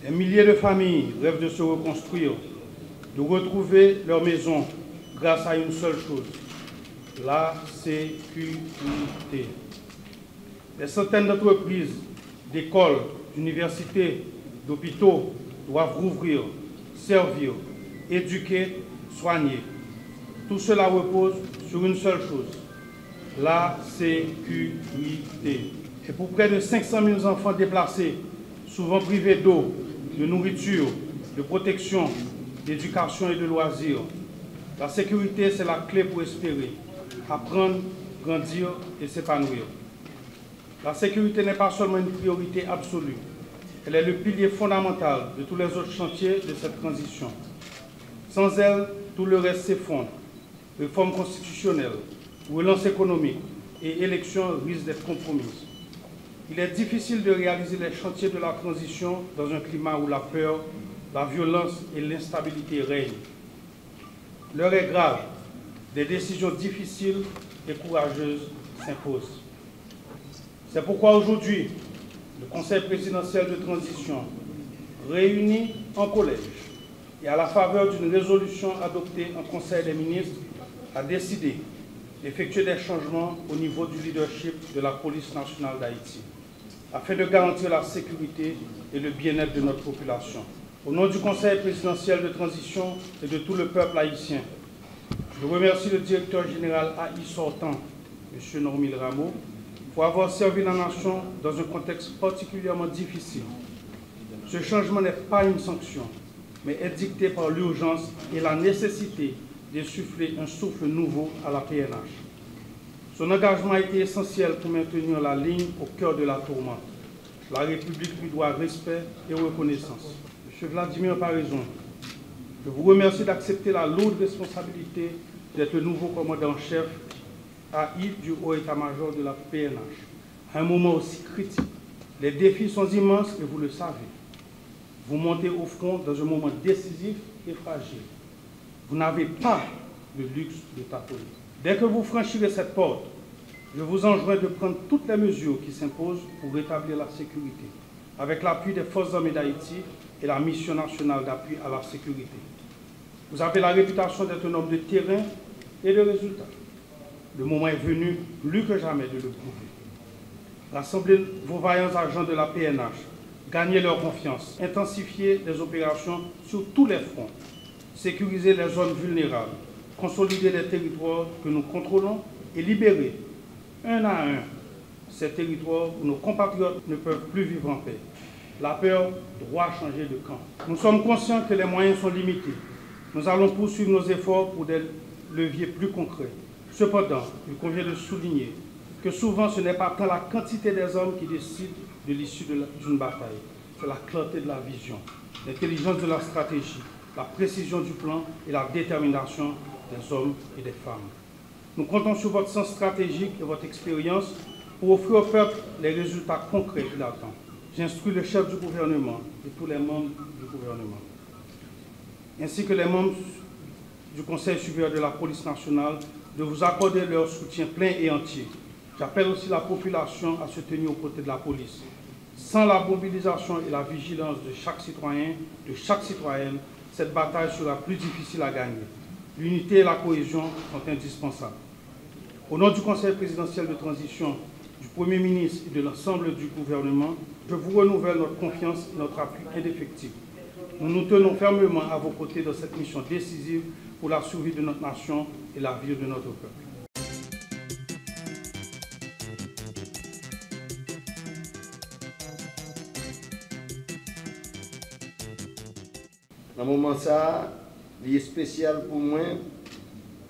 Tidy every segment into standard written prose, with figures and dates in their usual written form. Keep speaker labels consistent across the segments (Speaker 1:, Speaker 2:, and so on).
Speaker 1: Des milliers de familles rêvent de se reconstruire, de retrouver leur maison grâce à une seule chose, la sécurité. Des centaines d'entreprises, d'écoles, d'universités, d'hôpitaux doivent rouvrir, servir, éduquer, soigner. Tout cela repose sur une seule chose, la sécurité. Et pour près de 500 000 enfants déplacés, souvent privés d'eau, de nourriture, de protection, d'éducation et de loisirs, la sécurité, c'est la clé pour espérer, apprendre, grandir et s'épanouir. La sécurité n'est pas seulement une priorité absolue, elle est le pilier fondamental de tous les autres chantiers de cette transition. Sans elle, tout le reste s'effondre. Réforme constitutionnelle, relance économique et élections risquent d'être compromises. Il est difficile de réaliser les chantiers de la transition dans un climat où la peur, la violence et l'instabilité règnent. L'heure est grave, des décisions difficiles et courageuses s'imposent. C'est pourquoi aujourd'hui, le Conseil présidentiel de transition, réuni en collège et à la faveur d'une résolution adoptée en Conseil des ministres, a décidé d'effectuer des changements au niveau du leadership de la police nationale d'Haïti, afin de garantir la sécurité et le bien-être de notre population. Au nom du Conseil présidentiel de transition et de tout le peuple haïtien, je remercie le directeur général AI sortant, M. Normil Rameau, pour avoir servi la nation dans un contexte particulièrement difficile. Ce changement n'est pas une sanction, mais est dicté par l'urgence et la nécessité d'insuffler un souffle nouveau à la PNH. Son engagement a été essentiel pour maintenir la ligne au cœur de la tourmente. La République lui doit respect et reconnaissance. M. Vladimir Paraison, je vous remercie d'accepter la lourde responsabilité d'être le nouveau commandant-chef AI du haut état-major de la PNH. À un moment aussi critique, les défis sont immenses et vous le savez. Vous montez au front dans un moment décisif et fragile. Vous n'avez pas le luxe de tâtonner. Dès que vous franchirez cette porte, je vous enjoins de prendre toutes les mesures qui s'imposent pour rétablir la sécurité, avec l'appui des forces armées d'Haïti et la mission nationale d'appui à la sécurité. Vous avez la réputation d'être un homme de terrain et de résultats. Le moment est venu, plus que jamais, de le prouver. Rassemblez vos vaillants agents de la PNH, gagnez leur confiance, intensifiez les opérations sur tous les fronts, sécurisez les zones vulnérables, consolidez les territoires que nous contrôlons et libérer, un à un, ces territoires où nos compatriotes ne peuvent plus vivre en paix. La peur doit changer de camp. Nous sommes conscients que les moyens sont limités. Nous allons poursuivre nos efforts pour des leviers plus concrets. Cependant, il convient de souligner que souvent ce n'est pas tant la quantité des hommes qui décide de l'issue d'une bataille, c'est la clarté de la vision, l'intelligence de la stratégie, la précision du plan et la détermination des hommes et des femmes. Nous comptons sur votre sens stratégique et votre expérience pour offrir au peuple les résultats concrets qu'il attend. J'instruis le chef du gouvernement et tous les membres du gouvernement, ainsi que les membres du Conseil supérieur de la police nationale, de vous accorder leur soutien plein et entier. J'appelle aussi la population à se tenir aux côtés de la police. Sans la mobilisation et la vigilance de chaque citoyen, de chaque citoyenne, cette bataille sera plus difficile à gagner. L'unité et la cohésion sont indispensables. Au nom du Conseil présidentiel de transition, du Premier ministre et de l'ensemble du gouvernement, je vous renouvelle notre confiance et notre appui indéfectible. Nous nous tenons fermement à vos côtés dans cette mission décisive pour la survie de notre nation et l'avenir de notre peuple.
Speaker 2: Dans ce moment ça, il est spécial pour moi,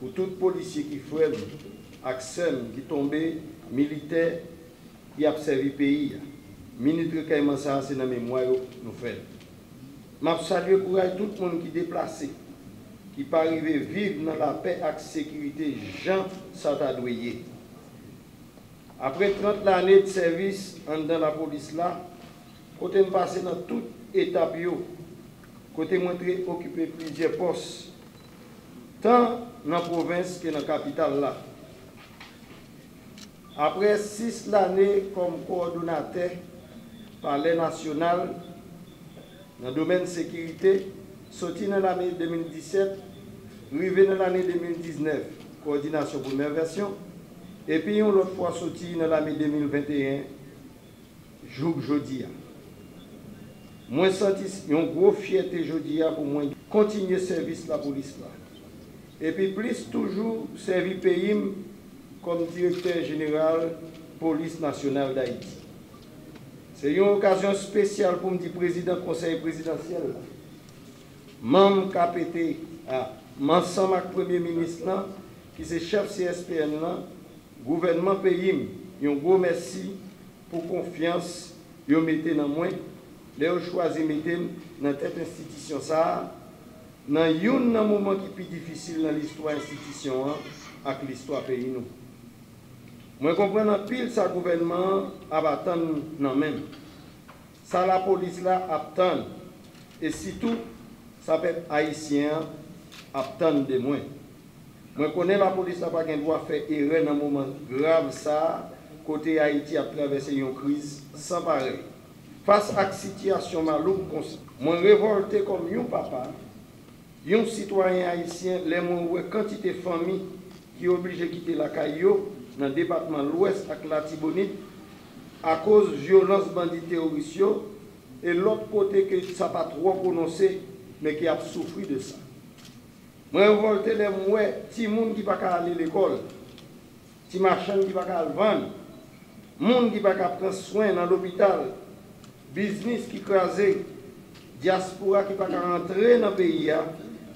Speaker 2: pour tout policier qui frère, accès qui tombé, militaire qui a servi le pays. Ministre Caïman ça, c'est dans la mémoire nous faisons. Je salue le courage tout le monde qui est déplacé, qui peut arriver vivre dans la paix et la sécurité, Jean Satadoyer. Après 30 années de service dans la police, là, côté me passer dans toute étape, côté montré occuper plusieurs postes, tant dans la province que dans la capitale. Là. Après 6 années comme coordonnateur palais national, Dans le domaine de sécurité, sorti dans l'année 2017, arrivé dans l'année 2019, coordination première version, et puis l'autre fois sorti dans l'année 2021, jour jeudi. Moi, senti une grosse fierté jeudi pour moi continuer le service de la police là. Et puis plus toujours servir pays comme directeur général police nationale d'Haïti. C'est une occasion spéciale pour me dire président conseil présidentiel, membre KPT, ensemble avec le premier ministre là, qui est chef CSPN là, gouvernement pays, un gros merci pour confiance que vous mettez dans moi. Vous choisi de mettre dans cette institution ça, dans un moment qui est plus difficile dans l'histoire de l'institution avec l'histoire pays nous. Moi, je comprends pile ça gouvernement attend non même. Ça la police là attend. Et surtout, ça peut être haïtien attend de moi. Moi, je connais la police là pas qu'un doit faire erreur dans un moment grave ça, côté Haïti a traversé une crise sans pareil. Face à une situation malouque comme ça, je suis révolté comme un papa, un citoyen haïtien, les quantité de familles qui sont obligées de quitter la Caillou dans le département de l'Ouest avec la Tibonite à cause de violence bandits terroristes et l'autre côté que ça n'a pas trop prononcé mais qui a souffert de ça. Je suis révolté les petits gens qui ne peuvent pas aller à l'école, petits marchands qui ne peuvent pas vendre, les gens qui ne peuvent pas prendre soin dans l'hôpital, business qui crasé, diaspora qui ne peut pas rentrer dans le pays,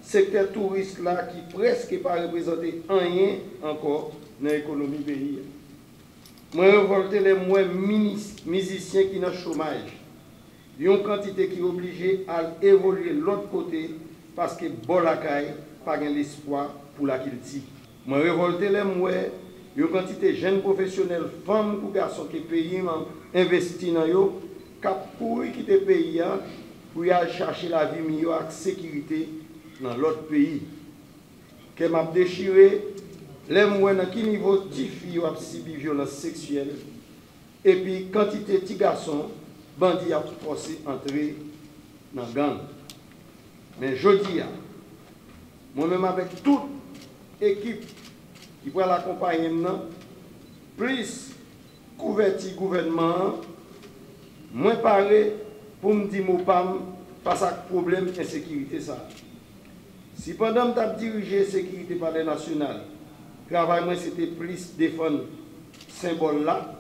Speaker 2: secteur touriste là qui presque pas représenté rien encore dans l'économie du pays. Je révolte les musiciens qui sont au chômage. Il y a une quantité qui est obligée à évoluer de l'autre côté parce que Bolakay n'a pas l'espoir pour la culture. Je révolte les il y a une quantité de jeunes professionnels, femmes ou garçons qui pays investi dans eux, qui ont quitter le pays pour aller chercher la vie meilleure avec sécurité dans l'autre pays. Que m'a déchiré, les moyens dans quel niveau de filles ont subi violence sexuelle, et puis quantité de petits garçons, bandits ont forcé entrer dans la gang. Mais je dis, moi-même avec toute équipe qui pourrait l'accompagner, plus couverture gouvernement, moi paré pour me dire mon pam face à problème d'insécurité ça. Si pendant que je dirigé la sécurité par les nationales, travail moi c'était plus défendre symbole là.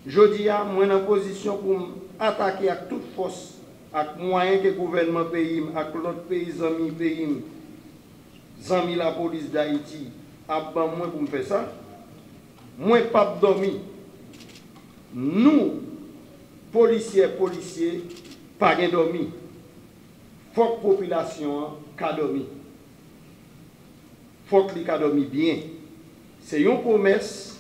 Speaker 2: Je dis à moi en position pour attaquer avec toute force, avec moyens que le gouvernement pays, avec l'autre pays amis pays, amis la police d'Haïti, à moi pour me faire ça. Moi pas dormi. Nous policiers, pas de dormi. Faut que la population a dormi. Faut que les dormi bien. C'est une promesse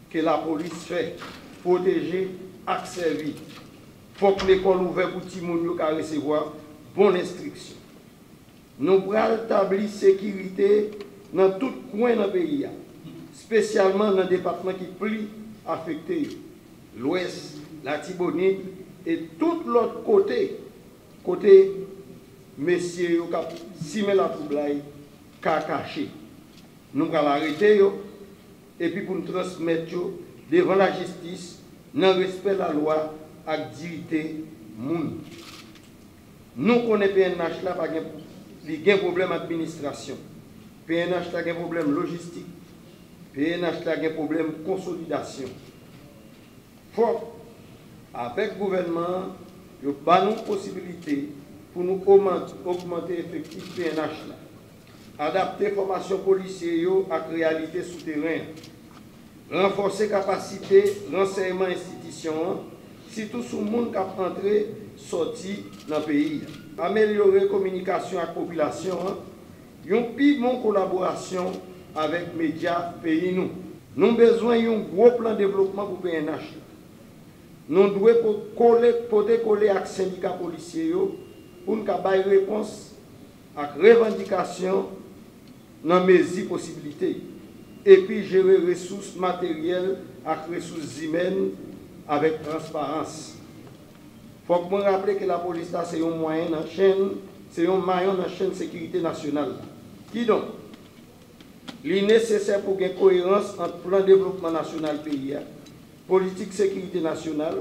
Speaker 2: que la police fait. Protéger et servir. Faut que l'école ouverte pour tout le monde recevoir bonne instruction. Nous allons établir la sécurité dans tout coin du pays, spécialement dans le département qui est plus affecté, l'Ouest, la Tibonite et tout l'autre côté messieurs qui simer la poublaille, caché. Nous allons arrêter et puis pour nous transmettre devant la justice, dans le respect de la loi et de dignité monde. Nous connaissons PNH là, il y a un problème d'administration. PNH là, il y a un problème logistique. PNH là, il y a un problème de consolidation. Faut, avec le gouvernement, il y a une possibilité pour nous augmenter l'effectif PNH là. Adapter la formation policière à la réalité souterraine. Renforcer la capacité de renseignement institution, surtout sur le monde qui a entré, sorti dans le pays. Améliorer la communication avec la population, une plus bonne collaboration avec les médias pays. Nous avons besoin d'un gros plan de développement pour le PNH. Nous devons coller avec les syndicats policiers pour nous avoir une réponse à la revendication dans mes possibilités. Et puis gérer les ressources matérielles et les ressources humaines avec transparence. faut que je me rappelle que la police là c'est un moyen dans chaîne, c'est un maillon dans la chaîne de sécurité nationale. Qui donc? Il est nécessaire pour qu'il y ait cohérence entre le plan de développement national pays, politique sécurité nationale,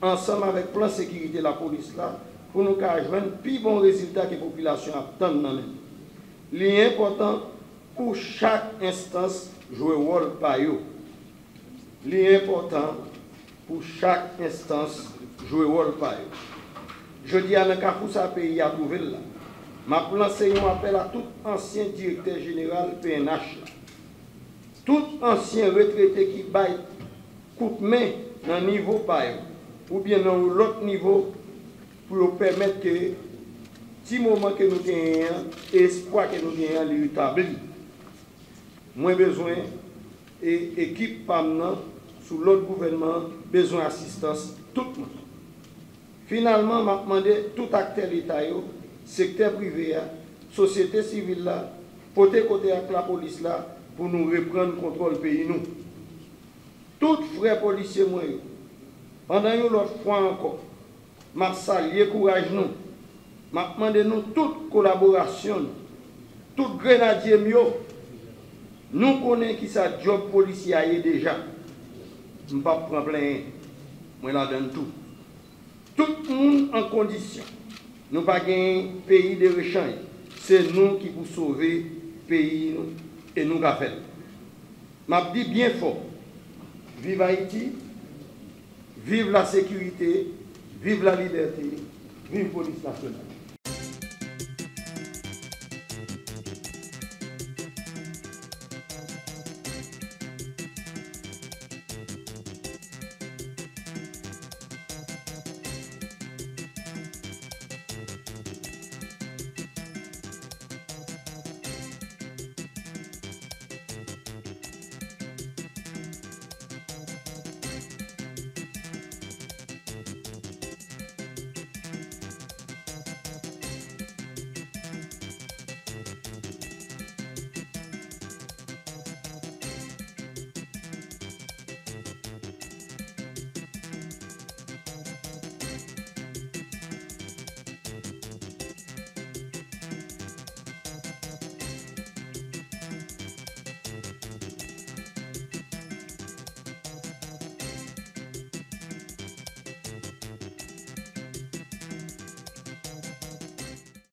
Speaker 2: ensemble avec le plan de sécurité de la police là, pour nous avoir un plus bon résultat que la population attend. Il est important pour chaque instance jouer un rôle par eux. Il est important pour chaque instance jouer un rôle par eux. Je dis à ce pays à trouver là. Je lance un appel à tout ancien directeur général PNH. Tout ancien retraité qui baille coup de main dans le niveau par eux, ou bien dans l'autre niveau, pour permettre que, si moment que nous avons, espoir que nous avons, les rétablir. Moins besoin et équipe PAMNA sous l'autre gouvernement, besoin d'assistance, tout le monde. Finalement, je demandé tout acteur l'État, secteur privé, société civile, pour côté avec la police là, pour nous reprendre le contrôle du pays. Nous. Tous frères policiers, moi, pendant une autre fois encore, je salue courage nous. Je demande nous toute collaboration, tout grenadier mieux. Nous connaissons qui ça job policier est déjà. Je ne vais pas prendre plein. Moi, là donne tout. Tout le monde en condition. Nous n'avons pas un pays de rechange. C'est nous qui pour sauver le pays et nous avons fait. Je dis bien fort. Vive Haïti, vive la sécurité, vive la liberté, vive la police nationale.